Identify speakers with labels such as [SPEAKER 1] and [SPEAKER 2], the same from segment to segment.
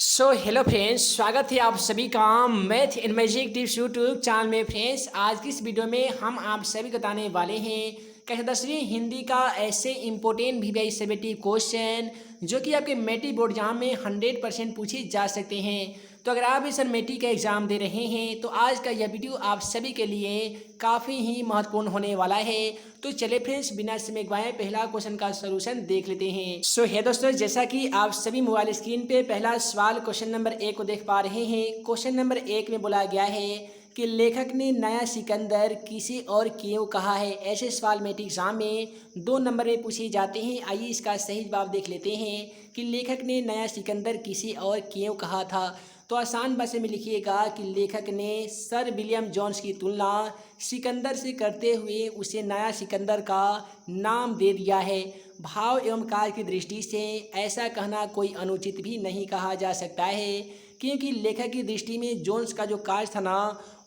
[SPEAKER 1] Hello friends, स्वागत है आप सभी का math in magic tips YouTube channel में। फ्रेंड्स, आज की इस वीडियो में हम आप सभी को बताने वाले हैं कक्षा 10वीं हिंदी का ऐसे इंपॉर्टेंट वीवीआई सेवेटिव क्वेश्चन जो कि आपके मैट्रिक बोर्ड एग्जाम में 100% पूछे जा सकते हैं। तो अगर आप इस मैट्रिक का एग्ज़ाम दे रहे हैं तो आज का यह वीडियो आप सभी के लिए काफ़ी ही महत्वपूर्ण होने वाला है। तो चले फ्रेंड्स, बिना समय गवाए पहला क्वेश्चन का सलूशन देख लेते हैं। है दोस्तों, जैसा कि आप सभी मोबाइल स्क्रीन पे पहला सवाल क्वेश्चन नंबर 1 को देख पा रहे हैं। क्वेश्चन नंबर 1 में बोला गया है कि लेखक ने नया सिकंदर किसे और क्यों कहा है। ऐसे सवाल मैट्रिक एग्जाम में 2 नंबर में पूछे जाते हैं। आइए इसका सही जवाब देख लेते हैं कि लेखक ने नया सिकंदर किसे और क्यों कहा था। तो आसान भाषा में लिखिएगा कि लेखक ने सर विलियम जोन्स की तुलना सिकंदर से करते हुए उसे नया सिकंदर का नाम दे दिया है। भाव एवं कार्य की दृष्टि से ऐसा कहना कोई अनुचित भी नहीं कहा जा सकता है, क्योंकि लेखक की दृष्टि में जोन्स का जो कार्य था ना,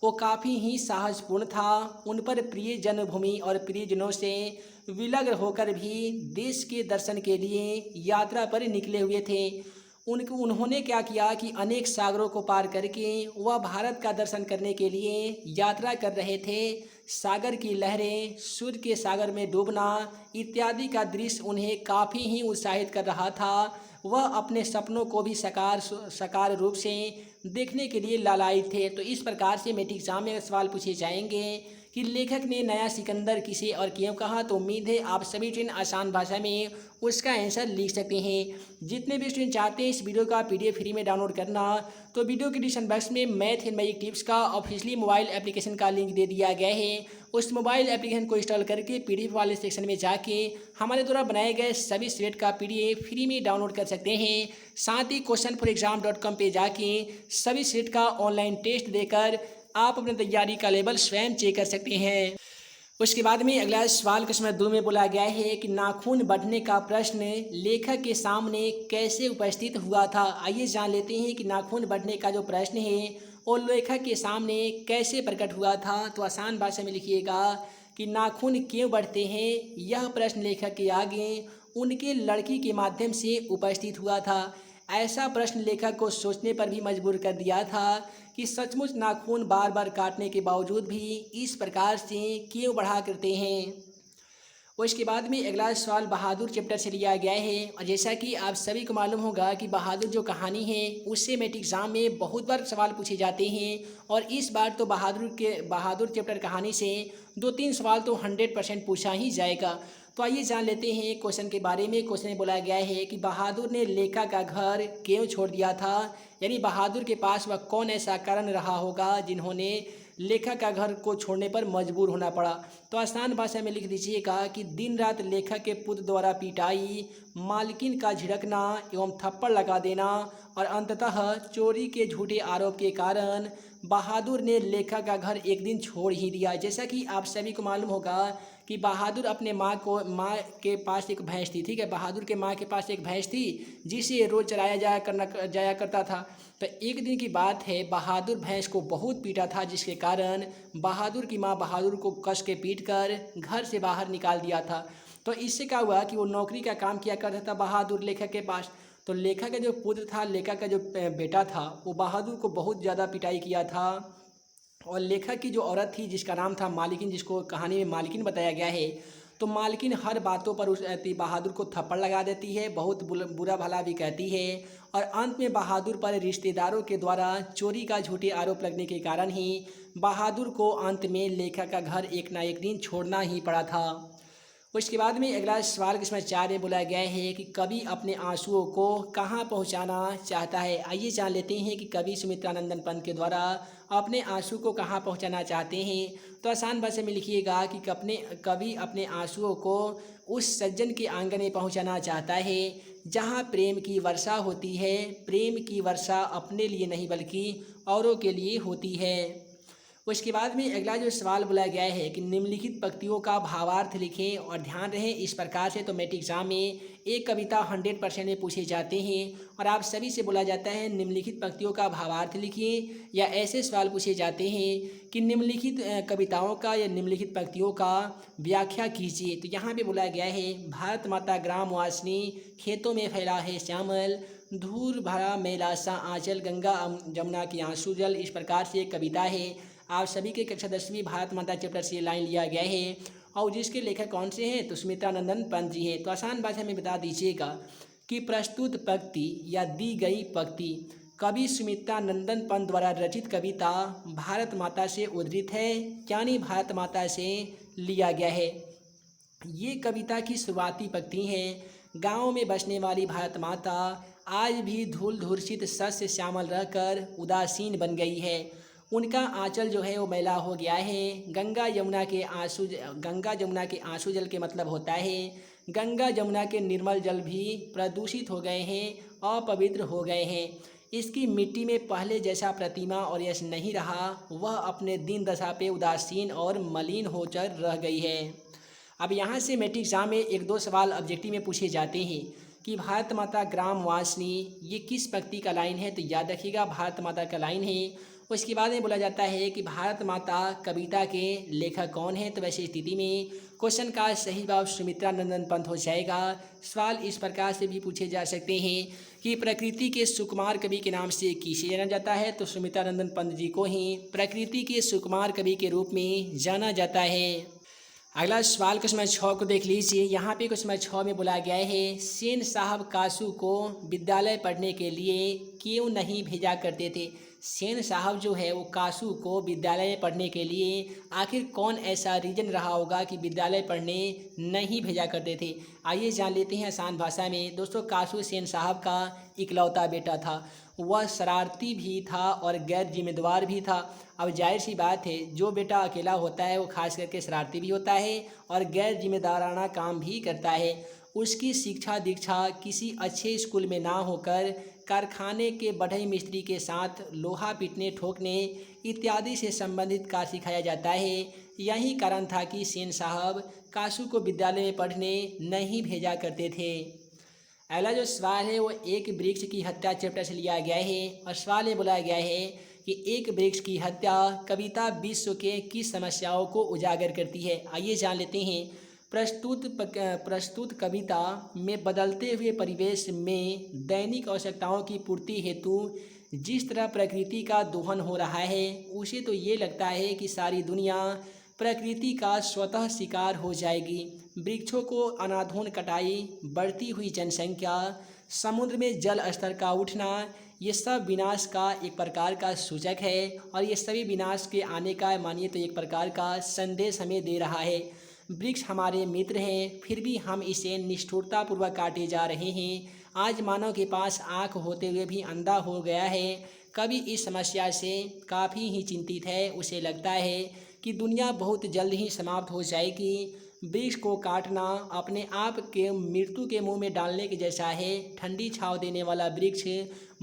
[SPEAKER 1] वो काफ़ी ही साहसपूर्ण था। उन पर प्रिय जन्मभूमि और प्रियजनों से विलग्न होकर भी देश के दर्शन के लिए यात्रा पर निकले हुए थे। उन्होंने क्या किया कि अनेक सागरों को पार करके वह भारत का दर्शन करने के लिए यात्रा कर रहे थे। सागर की लहरें, सूर्य के सागर में डूबना इत्यादि का दृश्य उन्हें काफ़ी ही उत्साहित कर रहा था। वह अपने सपनों को भी साकार रूप से देखने के लिए लालायित थे। तो इस प्रकार से मैट्रिक एग्जाम में सवाल पूछे जाएंगे कि लेखक ने नया सिकंदर किसे और क्यों कहा। तो उम्मीद है आप सभी स्टूडेंट आसान भाषा में उसका आंसर लिख सकते हैं। जितने भी स्टूडेंट चाहते हैं इस वीडियो का पीडीएफ फ्री में डाउनलोड करना, तो वीडियो के डिस्क्रिप्शन बॉक्स में मैथ एंड मैजिक टिप्स का ऑफिशियली मोबाइल एप्लीकेशन का लिंक दे दिया गया है। उस मोबाइल एप्लीकेशन को इंस्टॉल करके पीडीएफ वाले सेक्शन में जाके हमारे द्वारा बनाए गए सभी सेट का पीडीएफ फ्री में डाउनलोड कर सकते हैं। साथ ही questionforexam.com पे जाके सभी सेट का ऑनलाइन टेस्ट देकर आप अपनी तैयारी का लेवल स्वयं चेक कर सकते हैं। उसके बाद में अगला सवाल क्वेश्चन नंबर 2 में बोला गया है कि नाखून बढ़ने का प्रश्न लेखक के सामने कैसे उपस्थित हुआ था। आइए जान लेते हैं कि नाखून बढ़ने का जो प्रश्न है वो लेखक के सामने कैसे प्रकट हुआ था। तो आसान भाषा में लिखिएगा कि नाखून क्यों बढ़ते हैं, यह प्रश्न लेखक के आगे उनके लड़की के माध्यम से उपस्थित हुआ था। ऐसा प्रश्न लेखक को सोचने पर भी मजबूर कर दिया था कि सचमुच नाखून बार बार काटने के बावजूद भी इस प्रकार से क्यों बढ़ा करते हैं। और इसके बाद में अगला सवाल बहादुर चैप्टर से लिया गया है। और जैसा कि आप सभी को मालूम होगा कि बहादुर जो कहानी है उससे मैट्रिक एग्जाम में बहुत बार सवाल पूछे जाते हैं। और इस बार तो बहादुर चैप्टर कहानी से 2-3 सवाल तो 100% पूछा ही जाएगा। तो आइए जान लेते हैं क्वेश्चन के बारे में। क्वेश्चन में बोला गया है कि बहादुर ने लेखा का घर क्यों छोड़ दिया था। यानी बहादुर के पास वह कौन ऐसा कारण रहा होगा जिन्होंने लेखा का घर को छोड़ने पर मजबूर होना पड़ा। तो आसान भाषा में लिख दीजिएगा कि दिन रात लेखक के पुत्र द्वारा पिटाई, मालकिन का झिड़कना एवं थप्पड़ लगा देना और अंततः चोरी के झूठे आरोप के कारण बहादुर ने लेखा का घर एक दिन छोड़ ही दिया। जैसा कि आप सभी को मालूम होगा कि बहादुर अपने माँ के पास एक भैंस थी। ठीक है, बहादुर के माँ के पास एक भैंस थी जिसे रोज़ चराया जाया करता था। तो एक दिन की बात है, बहादुर भैंस को बहुत पीटा था, जिसके कारण बहादुर की माँ बहादुर को कस के पीट कर घर से बाहर निकाल दिया था। तो इससे क्या हुआ कि वो नौकरी का काम किया करता था बहादुर लेखक के पास। तो लेखक का जो पुत्र था, लेखक का जो बेटा था, वो बहादुर को बहुत ज़्यादा पिटाई किया था। और लेखक की जो औरत थी जिसका नाम था मालकिन, जिसको कहानी में मालकिन बताया गया है, तो मालकिन हर बातों पर उस बहादुर को थप्पड़ लगा देती है, बहुत बुरा भला भी कहती है। और अंत में बहादुर पर रिश्तेदारों के द्वारा चोरी का झूठे आरोप लगने के कारण ही बहादुर को अंत में लेखक का घर एक ना एक दिन छोड़ना ही पड़ा था। उसके बाद में अगला सवाल किस्म 4 में बोला गया है कि कवि अपने आंसुओं को कहाँ पहुँचाना चाहता है। आइए जान लेते हैं कि कवि सुमित्रानंदन पंत के द्वारा अपने आंसू को कहाँ पहुँचाना चाहते हैं। तो आसान भाषा में लिखिएगा कि कवि अपने आंसुओं को उस सज्जन के आंगन में पहुँचाना चाहता है जहाँ प्रेम की वर्षा होती है। प्रेम की वर्षा अपने लिए नहीं बल्कि औरों के लिए होती है। उसके बाद में अगला जो सवाल बोला गया है कि निम्नलिखित पंक्तियों का भावार्थ लिखें। और ध्यान रहे इस प्रकार से तो मैट्रिक एग्जाम में एक कविता 100% में पूछे जाते हैं और आप सभी से बोला जाता है निम्नलिखित पंक्तियों का भावार्थ लिखिए, या ऐसे सवाल पूछे जाते हैं कि निम्नलिखित कविताओं का या निम्नलिखित पंक्तियों का व्याख्या कीजिए। तो यहाँ पे बोला गया है भारत माता ग्राम वासिनी खेतों में फैला है श्यामल, धूल भरा मैलासा आंचल, गंगा जमुना की आंसू जल, इस प्रकार से एक कविता है। आप सभी के कक्षा 10वीं भारत माता चैप्टर से लाइन लिया गया है और जिसके लेखक कौन से हैं तो सुमित्रा नंदन पंत जी हैं। तो आसान भाषा में बता दीजिएगा कि प्रस्तुत पंक्ति या दी गई पंक्ति कवि सुमित्रा नंदन पंत द्वारा रचित कविता भारत माता से उद्धृत है, यानी भारत माता से लिया गया है। ये कविता की शुरुआती पंक्ति हैं। गाँव में बसने वाली भारत माता आज भी धूल धूर्षित सस्य श्यामल रहकर उदासीन बन गई है। उनका आंचल जो है वो मैला हो गया है। गंगा जमुना के आंसू जल के मतलब होता है गंगा जमुना के निर्मल जल भी प्रदूषित हो गए हैं, अपवित्र हो गए हैं। इसकी मिट्टी में पहले जैसा प्रतिमा और यश नहीं रहा, वह अपने दीन दशा पे उदासीन और मलिन होकर रह गई है। अब यहाँ से मैट्रिक एग्जाम में 1-2 सवाल ऑब्जेक्टिव में पूछे जाते हैं कि भारत माता ग्राम वासनी ये किस पंक्ति का लाइन है, तो याद रखिएगा भारत माता का लाइन है। उसके बाद में बोला जाता है कि भारत माता कविता के लेखक कौन है, तो वैसी स्थिति में क्वेश्चन का सही जवाब सुमित्रा नंदन पंत हो जाएगा। सवाल इस प्रकार से भी पूछे जा सकते हैं कि प्रकृति के सुकुमार कवि के नाम से किसे जाना जाता है, तो सुमित्रा नंदन पंत जी को ही प्रकृति के सुकुमार कवि के रूप में जाना जाता है। अगला सवाल क्वेश्चन नंबर 6 को देख लीजिए। यहाँ पे क्वेश्चन नंबर 6 में बोला गया है सेन साहब कासू को विद्यालय पढ़ने के लिए क्यों नहीं भेजा करते थे। सेन साहब जो है वो कासू को विद्यालय में पढ़ने के लिए आखिर कौन ऐसा रीजन रहा होगा कि विद्यालय पढ़ने नहीं भेजा करते थे। आइए जान लेते हैं आसान भाषा में। दोस्तों कासू सेन साहब का इकलौता बेटा था। वह शरारती भी था और गैर जिम्मेदार भी था। अब जाहिर सी बात है जो बेटा अकेला होता है वो खास करके शरारती भी होता है और गैर जिम्मेदाराना काम भी करता है। उसकी शिक्षा दीक्षा किसी अच्छे स्कूल में ना होकर कारखाने के बढ़ई मिस्त्री के साथ लोहा पीटने ठोकने इत्यादि से संबंधित कार्य सिखाया जाता है। यही कारण था कि सेन साहब कासू को विद्यालय में पढ़ने नहीं भेजा करते थे। अगला जो सवाल है वो एक वृक्ष की हत्या चैप्टर से लिया गया है और सवाल में बोला गया है कि एक वृक्ष की हत्या कविता विश्व के किस समस्याओं को उजागर करती है। आइए जान लेते हैं। प्रस्तुत कविता में बदलते हुए परिवेश में दैनिक आवश्यकताओं की पूर्ति हेतु जिस तरह प्रकृति का दोहन हो रहा है उसे तो ये लगता है कि सारी दुनिया प्रकृति का स्वतः शिकार हो जाएगी। वृक्षों को अनाधून कटाई, बढ़ती हुई जनसंख्या, समुद्र में जल स्तर का उठना, ये सब विनाश का एक प्रकार का सूचक है और ये सभी विनाश के आने का मानिए तो एक प्रकार का संदेश हमें दे रहा है। वृक्ष हमारे मित्र हैं, फिर भी हम इसे निष्ठुरतापूर्वक काटे जा रहे हैं। आज मानव के पास आँख होते हुए भी अंधा हो गया है। कवि इस समस्या से काफ़ी ही चिंतित है। उसे लगता है कि दुनिया बहुत जल्द ही समाप्त हो जाएगी। वृक्ष को काटना अपने आप के मृत्यु के मुंह में डालने के जैसा है। ठंडी छांव देने वाला वृक्ष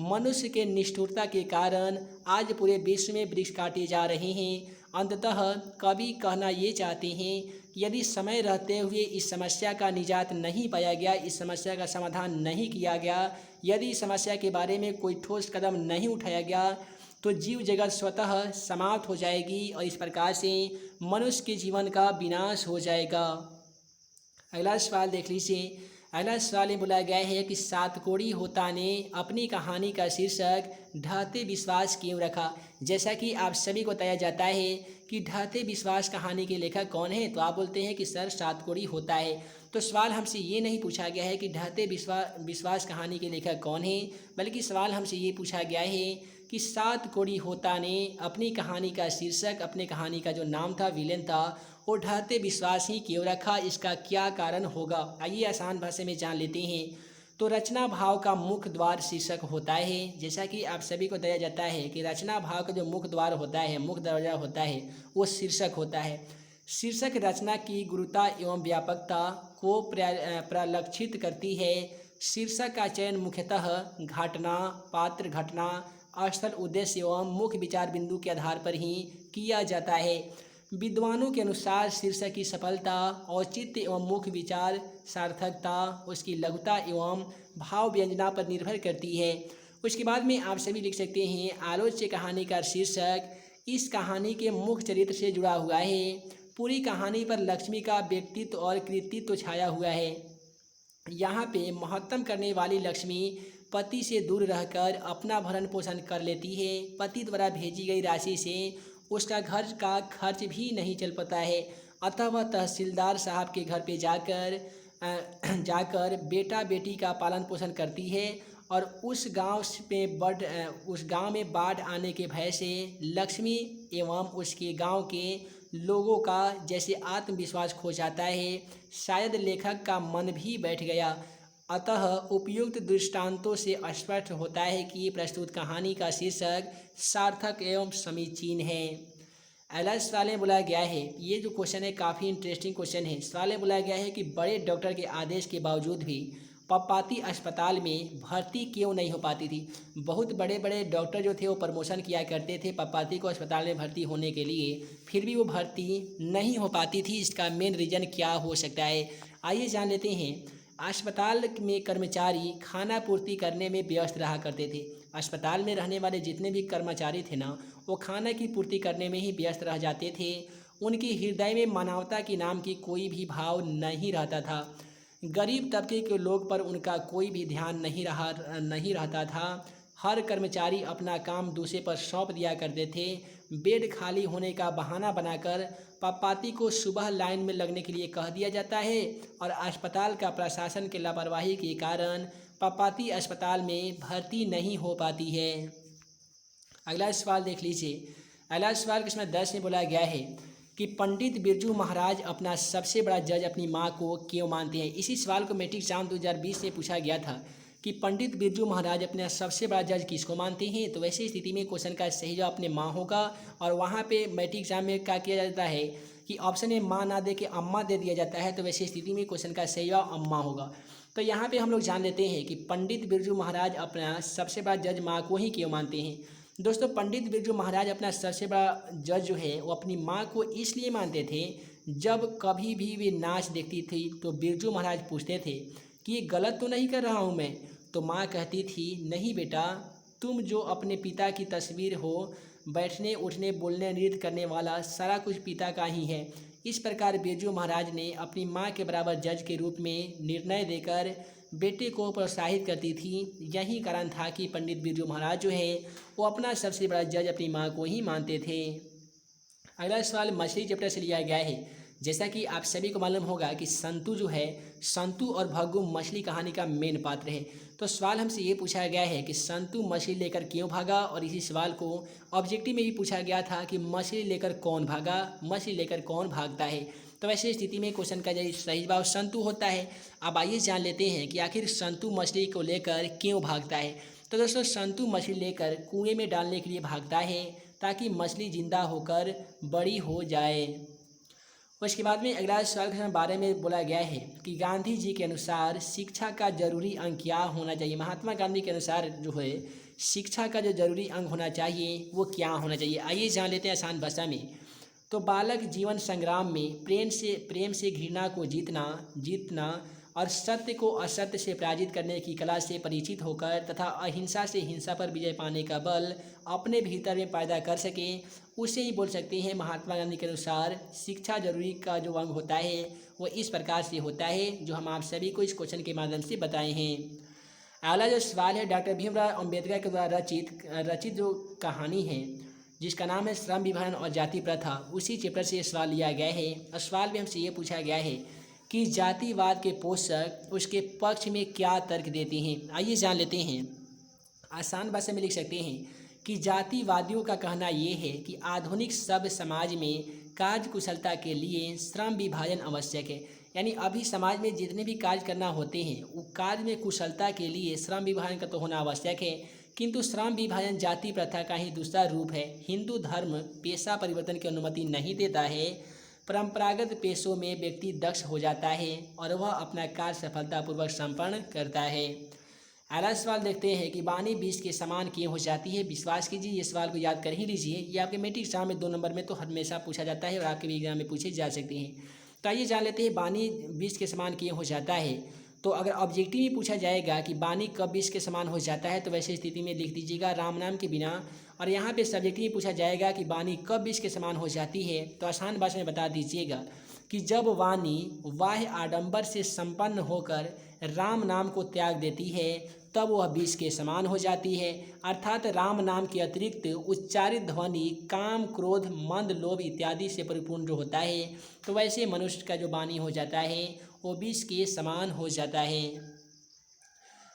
[SPEAKER 1] मनुष्य के निष्ठुरता के कारण आज पूरे विश्व में वृक्ष काटे जा रहे हैं। अंततः कवि कहना ये चाहते हैं कि यदि समय रहते हुए इस समस्या का निजात नहीं पाया गया, इस समस्या का समाधान नहीं किया गया, यदि इस समस्या के बारे में कोई ठोस कदम नहीं उठाया गया तो जीव जगत स्वतः समाप्त हो जाएगी और इस प्रकार से मनुष्य के जीवन का विनाश हो जाएगा। अगला सवाल देख लीजिए। अगला सवाल में बोला गया है कि सातकोड़ी होता ने अपनी कहानी का शीर्षक ढहते विश्वास क्यों रखा। जैसा कि आप सभी को बताया जाता है कि ढहते विश्वास कहानी के लेखक कौन है, तो आप बोलते हैं कि सर सातकोड़ी होता है। तो सवाल हमसे ये नहीं पूछा गया है कि ढहते विश्वास कहानी के लेखक कौन है, बल्कि सवाल हमसे ये पूछा गया है कि सातकोड़ी होता ने अपनी कहानी का शीर्षक, अपने कहानी का जो नाम था, विलेन था, वो ढहते विश्वास ही क्यों रखा, इसका क्या कारण होगा। आइए आसान भाषा में जान लेते हैं। तो रचना भाव का मुख्य द्वार शीर्षक होता है। जैसा कि आप सभी को बताया जाता है कि रचना भाव का जो मुख्य द्वार होता है, मुख्य दरवाजा होता है, वो शीर्षक होता है। शीर्षक रचना की गुरुता एवं व्यापकता को प्रलक्षित करती है। शीर्षक का चयन मुख्यतः घटना, पात्र, घटना, स्थल, उद्देश्य एवं मुख्य विचार बिंदु के आधार पर ही किया जाता है। विद्वानों के अनुसार शीर्षक की सफलता औचित्य एवं मुख्य विचार सार्थकता, उसकी लघुता एवं भाव व्यंजना पर निर्भर करती है। उसके बाद में आप सभी लिख सकते हैं आलोच्य कहानी का शीर्षक इस कहानी के मुख्य चरित्र से जुड़ा हुआ है। पूरी कहानी पर लक्ष्मी का व्यक्तित्व और कृतित्व छाया हुआ है। यहाँ पे महत्तम करने वाली लक्ष्मी पति से दूर रहकर अपना भरण पोषण कर लेती है। पति द्वारा भेजी गई राशि से उसका घर का खर्च भी नहीं चल पाता है। अतः वह तहसीलदार साहब के घर पे जाकर बेटा बेटी का पालन पोषण करती है और उस गांव में बाढ़ आने के भय से लक्ष्मी एवं उसके गांव के लोगों का जैसे आत्मविश्वास खो जाता है। शायद लेखक का मन भी बैठ गया। अतः उपयुक्त दृष्टांतों से स्पष्ट होता है कि प्रस्तुत कहानी का शीर्षक सार्थक एवं समीचीन है। अगला सवाल में बोला गया है, ये जो क्वेश्चन है काफ़ी इंटरेस्टिंग क्वेश्चन है। सवाल में बोला गया है कि बड़े डॉक्टर के आदेश के बावजूद भी पपाती अस्पताल में भर्ती क्यों नहीं हो पाती थी। बहुत बड़े बड़े डॉक्टर जो थे वो प्रमोशन किया करते थे पपाती को अस्पताल में भर्ती होने के लिए, फिर भी वो भर्ती नहीं हो पाती थी। इसका मेन रीज़न क्या हो सकता है, आइए जान लेते हैं। अस्पताल में कर्मचारी खाना पूर्ति करने में व्यस्त रहा करते थे। अस्पताल में रहने वाले जितने भी कर्मचारी थे ना, वो खाना की पूर्ति करने में ही व्यस्त रह जाते थे। उनके हृदय में मानवता के नाम की कोई भी भाव नहीं रहता था। गरीब तबके के लोग पर उनका कोई भी ध्यान नहीं रहता था। हर कर्मचारी अपना काम दूसरे पर सौंप दिया करते थे। बेड खाली होने का बहाना बनाकर पपाती को सुबह लाइन में लगने के लिए कह दिया जाता है और अस्पताल का प्रशासन की लापरवाही के कारण पपाती अस्पताल में भर्ती नहीं हो पाती है। अगला सवाल देख लीजिए। अगला सवाल किस्म 10 में बोला गया है कि पंडित बिरजू महाराज अपना सबसे बड़ा जज अपनी माँ को क्यों मानते हैं। इसी सवाल को मैट्रिक एग्जाम 2020 में पूछा गया था कि पंडित बिरजू महाराज अपना सबसे बड़ा जज किसको मानते हैं। तो वैसी स्थिति में क्वेश्चन का सही जवाब अपने माँ होगा। और वहाँ पे मैट्रिक एग्जाम में क्या किया जाता है कि ऑप्शन में माँ ना दे के अम्मा दे दिया जाता है। तो वैसी स्थिति में क्वेश्चन का सही जवाब अम्मा होगा। तो यहाँ पे हम लोग जान लेते हैं कि पंडित बिरजू महाराज अपना सबसे बड़ा जज माँ को ही क्यों मानते हैं। दोस्तों, पंडित बिरजू महाराज अपना सबसे बड़ा जज जो है वो अपनी माँ को इसलिए मानते थे, जब कभी भी वे नाच देखती थी तो बिरजू महाराज पूछते थे कि ये गलत तो नहीं कर रहा हूँ मैं। तो माँ कहती थी, नहीं बेटा, तुम जो अपने पिता की तस्वीर हो, बैठने उठने बोलने नृत्य करने वाला सारा कुछ पिता का ही है। इस प्रकार बिरजू महाराज ने अपनी माँ के बराबर जज के रूप में निर्णय देकर बेटे को प्रोत्साहित करती थी। यही कारण था कि पंडित बिरजू महाराज जो है वो अपना सबसे बड़ा जज अपनी माँ को ही मानते थे। अगला सवाल मछली चैप्टर से लिया गया है। जैसा कि आप सभी को मालूम होगा कि संतू जो है, संतू और भग्गू मछली कहानी का मेन पात्र है। तो सवाल हमसे ये पूछा गया है कि संतू मछली लेकर क्यों भागा, और इसी सवाल को ऑब्जेक्टिव में भी पूछा गया था कि मछली लेकर कौन भागा, मछली लेकर कौन भागता है। तो वैसे स्थिति में क्वेश्चन का सही जवाब संतू होता है। अब आइए जान लेते हैं कि आखिर संतू मछली को लेकर क्यों भागता है। तो दोस्तों, संतू मछली लेकर कुएं में डालने के लिए भागता है ताकि मछली जिंदा होकर बड़ी हो जाए। उसके बाद में अगला सवाल के बारे में बोला गया है कि गांधी जी के अनुसार शिक्षा का जरूरी अंग क्या होना चाहिए। महात्मा गांधी के अनुसार जो है शिक्षा का जो जरूरी अंग होना चाहिए वो क्या होना चाहिए, आइए जान लेते हैं आसान भाषा में। तो बालक जीवन संग्राम में प्रेम से घृणा को जीतना और सत्य को असत्य से पराजित करने की कला से परिचित होकर तथा अहिंसा से हिंसा पर विजय पाने का बल अपने भीतर में पैदा कर सके, उसे ही बोल सकते हैं। महात्मा गांधी के अनुसार शिक्षा जरूरी का जो अंग होता है वो इस प्रकार से होता है जो हम आप सभी को इस क्वेश्चन के माध्यम से बताए हैं। अगला जो सवाल है डॉक्टर भीमराव अम्बेडकर के द्वारा रचित जो कहानी है जिसका नाम है श्रम विभाजन और जाति प्रथा, उसी चैप्टर से ये सवाल लिया गया है। और सवाल में हमसे ये पूछा गया है कि जातिवाद के पोषक उसके पक्ष में क्या तर्क देते हैं। आइए जान लेते हैं। आसान भाषा में लिख सकते हैं कि जातिवादियों का कहना ये है कि आधुनिक सभ्य समाज में कार्य कुशलता के लिए श्रम विभाजन आवश्यक है। यानी अभी समाज में जितने भी कार्य करना होते हैं वो कार्य में कुशलता के लिए श्रम विभाजन का तो होना आवश्यक है, किंतु श्रम विभाजन जाति प्रथा का ही दूसरा रूप है। हिंदू धर्म पेशा परिवर्तन की अनुमति नहीं देता है। परंपरागत पेशों में व्यक्ति दक्ष हो जाता है और वह अपना कार्य सफलतापूर्वक संपन्न करता है। अगला सवाल देखते हैं कि वाणी बीज के समान क्यों हो जाती है। विश्वास कीजिए ये सवाल को याद कर ही लीजिए, ये आपके मैट्रिक एग्जाम में 2 नंबर में तो हमेशा पूछा जाता है और आपके भी एग्जाम में पूछे जा सकते हैं। तो आइए जान लेते हैं वाणी बीज के समान क्यों हो जाता है। तो अगर ऑब्जेक्टिव में पूछा जाएगा कि वाणी कब बीज के समान हो जाता है तो वैसे स्थिति में लिख दीजिएगा राम नाम के बिना। और यहाँ पे सब्जेक्टिव में पूछा जाएगा कि वाणी कब बीज के समान हो जाती है तो आसान भाषा में बता दीजिएगा कि जब वाणी वाह्य आडंबर से संपन्न होकर राम नाम को त्याग देती है तब वह विष के समान हो जाती है। अर्थात राम नाम के अतिरिक्त उच्चारित ध्वनि काम, क्रोध, मंद, लोभ इत्यादि से परिपूर्ण जो होता है, तो वैसे मनुष्य का जो वाणी हो जाता है वो विष के समान हो जाता है।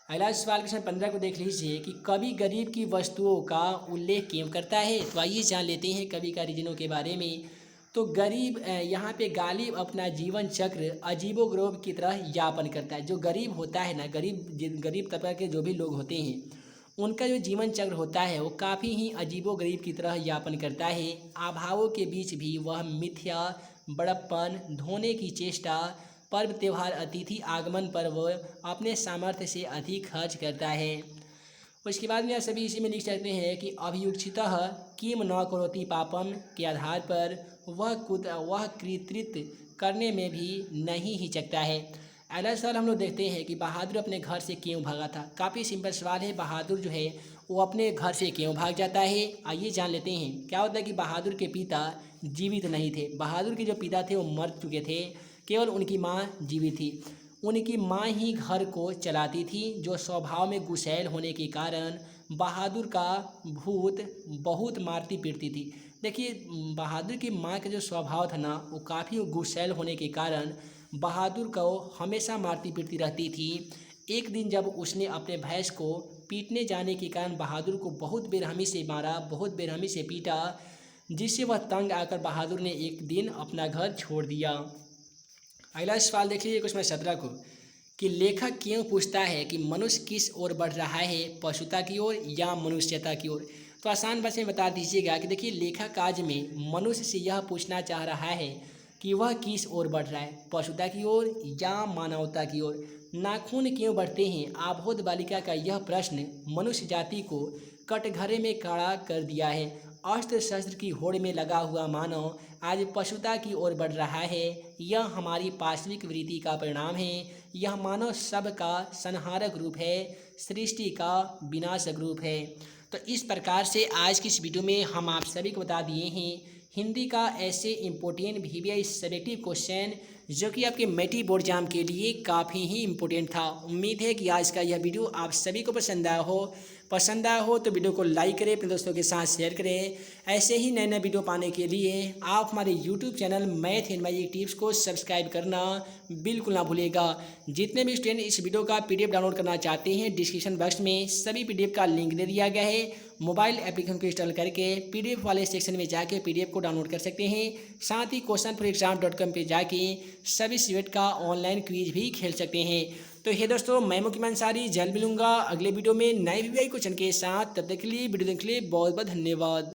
[SPEAKER 1] अगला सवाल क्वेश्चन 15 को देख लीजिए कि कवि गरीब की वस्तुओं का उल्लेख क्यों करता है। तो आइए जान लेते हैं कवि का रीजनों के बारे में। तो गरीब यहाँ पे गालिब अपना जीवन चक्र अजीबोगरीब की तरह यापन करता है। जो गरीब होता है ना, गरीब तबका के जो भी लोग होते हैं उनका जो जीवन चक्र होता है वो काफ़ी ही अजीबोगरीब की तरह यापन करता है। अभावों के बीच भी वह मिथ्या, बड़प्पन, ढोने की चेष्टा, पर्व त्यौहार, अतिथि आगमन पर वह अपने सामर्थ्य से अधिक खर्च करता है। उसके बाद में आप सभी इसी में लिख सकते हैं कि अभियुक्षितः किम न करोति पापम के आधार पर वह कृतकृत्य करने में भी नहीं हिचकता है। अगला सवाल हम लोग देखते हैं कि बहादुर अपने घर से क्यों भागा था। काफ़ी सिंपल सवाल है। बहादुर जो है वो अपने घर से क्यों भाग जाता है, आइए जान लेते हैं। क्या होता है कि बहादुर के पिता जीवित नहीं थे। बहादुर के जो पिता थे वो मर चुके थे, केवल उनकी माँ जीवित थी। उनकी माँ ही घर को चलाती थी, जो स्वभाव में गुस्सैल होने के कारण बहादुर का भूत बहुत मारती पीटती थी। देखिए, बहादुर की माँ का जो स्वभाव था ना वो काफ़ी गुस्सैल होने के कारण बहादुर को हमेशा मारती पीटती रहती थी। एक दिन जब उसने अपने भैंस को पीटने जाने के कारण बहादुर को बहुत बेरहमी से मारा, बहुत बेरहमी से पीटा, जिससे वह तंग आकर बहादुर ने एक दिन अपना घर छोड़ दिया। अगला सवाल देख लीजिए क्वेश्चन 17 को कि लेखक क्यों पूछता है कि मनुष्य किस ओर बढ़ रहा है, पशुता की ओर या मनुष्यता की ओर। तो आसान भाषा में बता दीजिएगा कि देखिए, लेखक आज में मनुष्य से यह पूछना चाह रहा है कि वह किस ओर बढ़ रहा है, पशुता की ओर या मानवता की ओर। नाखून क्यों बढ़ते हैं, आबोध बालिका का यह प्रश्न मनुष्य जाति को कटघरे में खड़ा कर दिया है। अस्त्र शस्त्र की होड़ में लगा हुआ मानव आज पशुता की ओर बढ़ रहा है। यह हमारी पाश्विक वृत्ति का परिणाम है। यह मानव सब का संहारक रूप है, सृष्टि का विनाशक रूप है। तो इस प्रकार से आज की इस वीडियो में हम आप सभी को बता दिए हैं हिंदी का ऐसे इम्पोर्टेंट VVI सेलेक्टिव क्वेश्चन जो कि आपके मैट्रिक बोर्ड एग्जाम के लिए काफ़ी ही इम्पोर्टेंट था। उम्मीद है कि आज का यह वीडियो आप सभी को पसंद आया हो तो वीडियो को लाइक करें, अपने दोस्तों के साथ शेयर करें। ऐसे ही नए नए वीडियो पाने के लिए आप हमारे YouTube channel math and magic tips को सब्सक्राइब करना बिल्कुल ना भूलिएगा। जितने भी स्टूडेंट इस वीडियो का PDF डाउनलोड करना चाहते हैं, डिस्क्रिप्शन बॉक्स में सभी PDF का लिंक दे दिया गया है। मोबाइल एप्लीकेशन को इंस्टॉल करके PDF वाले सेक्शन में जाके PDF को डाउनलोड कर सकते हैं। साथ ही questionforexam.com पे जाके सभी सब्जेक्ट का ऑनलाइन क्विज भी खेल सकते हैं। तो हे दोस्तों, मैं मुकीम अंसारी जल्द मिलूंगा अगले वीडियो में नए VVI क्वेश्चन के साथ। तब तक के लिए वीडियो देखने के लिए बहुत बहुत धन्यवाद।